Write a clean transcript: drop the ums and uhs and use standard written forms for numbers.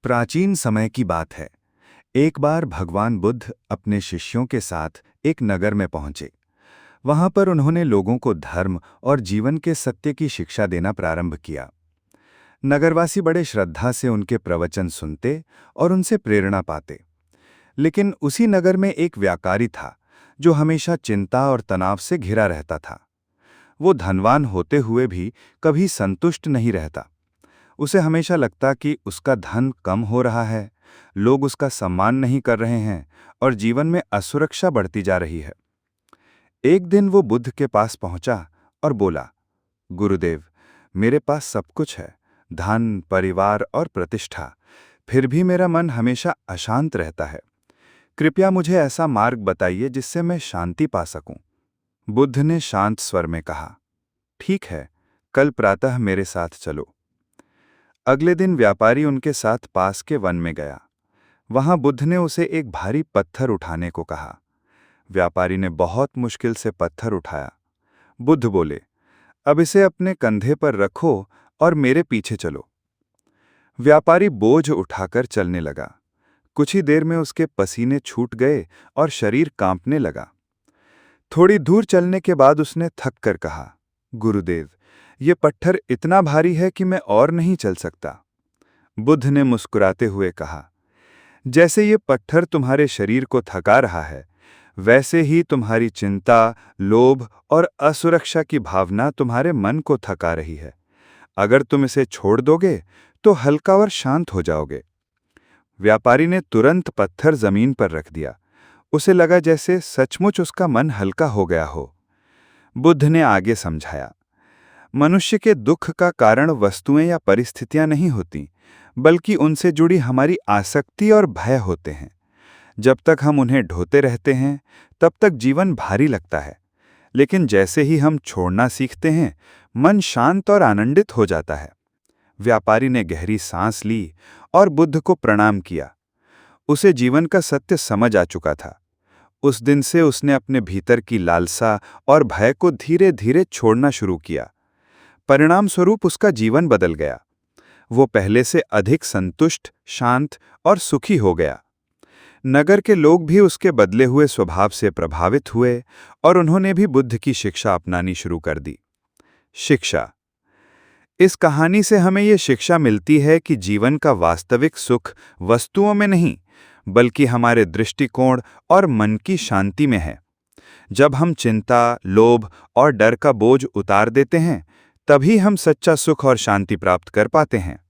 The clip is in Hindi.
प्राचीन समय की बात है। एक बार भगवान बुद्ध अपने शिष्यों के साथ एक नगर में पहुंचे। वहां पर उन्होंने लोगों को धर्म और जीवन के सत्य की शिक्षा देना प्रारंभ किया। नगरवासी बड़े श्रद्धा से उनके प्रवचन सुनते और उनसे प्रेरणा पाते। लेकिन उसी नगर में एक व्यापारी था जो हमेशा चिंता और तनाव से घिरा रहता था। वो धनवान होते हुए भी कभी संतुष्ट नहीं रहता। उसे हमेशा लगता कि उसका धन कम हो रहा है, लोग उसका सम्मान नहीं कर रहे हैं और जीवन में असुरक्षा बढ़ती जा रही है। एक दिन वो बुद्ध के पास पहुंचा और बोला, गुरुदेव, मेरे पास सब कुछ है, धन, परिवार और प्रतिष्ठा, फिर भी मेरा मन हमेशा अशांत रहता है। कृपया मुझे ऐसा मार्ग बताइए जिससे मैं शांति पा सकूं। बुद्ध ने शांत स्वर में कहा, ठीक है, कल प्रातः मेरे साथ चलो। अगले दिन व्यापारी उनके साथ पास के वन में गया। वहां बुद्ध ने उसे एक भारी पत्थर उठाने को कहा। व्यापारी ने बहुत मुश्किल से पत्थर उठाया। बुद्ध बोले, अब इसे अपने कंधे पर रखो और मेरे पीछे चलो। व्यापारी बोझ उठाकर चलने लगा। कुछ ही देर में उसके पसीने छूट गए और शरीर कांपने लगा। थोड़ी दूर चलने के बाद उसने थक कर कहा, गुरुदेव, ये पत्थर इतना भारी है कि मैं और नहीं चल सकता। बुद्ध ने मुस्कुराते हुए कहा, जैसे ये पत्थर तुम्हारे शरीर को थका रहा है, वैसे ही तुम्हारी चिंता, लोभ और असुरक्षा की भावना तुम्हारे मन को थका रही है। अगर तुम इसे छोड़ दोगे तो हल्का और शांत हो जाओगे। व्यापारी ने तुरंत पत्थर जमीन पर रख दिया। उसे लगा जैसे सचमुच उसका मन हल्का हो गया हो। बुद्ध ने आगे समझाया, मनुष्य के दुख का कारण वस्तुएं या परिस्थितियां नहीं होती, बल्कि उनसे जुड़ी हमारी आसक्ति और भय होते हैं। जब तक हम उन्हें ढोते रहते हैं, तब तक जीवन भारी लगता है। लेकिन जैसे ही हम छोड़ना सीखते हैं, मन शांत और आनंदित हो जाता है। व्यापारी ने गहरी सांस ली और बुद्ध को प्रणाम किया। उसे जीवन का सत्य समझ आ चुका था। उस दिन से उसने अपने भीतर की लालसा और भय को धीरे धीरे छोड़ना शुरू किया। परिणाम स्वरूप उसका जीवन बदल गया। वो पहले से अधिक संतुष्ट, शांत और सुखी हो गया। नगर के लोग भी उसके बदले हुए स्वभाव से प्रभावित हुए और उन्होंने भी बुद्ध की शिक्षा अपनानी शुरू कर दी। शिक्षा। इस कहानी से हमें ये शिक्षा मिलती है कि जीवन का वास्तविक सुख वस्तुओं में नहीं, बल्कि हमारे दृष्टिकोण और मन की शांति में है। जब हम चिंता, लोभ और डर का बोझ उतार देते हैं, तभी हम सच्चा सुख और शांति प्राप्त कर पाते हैं।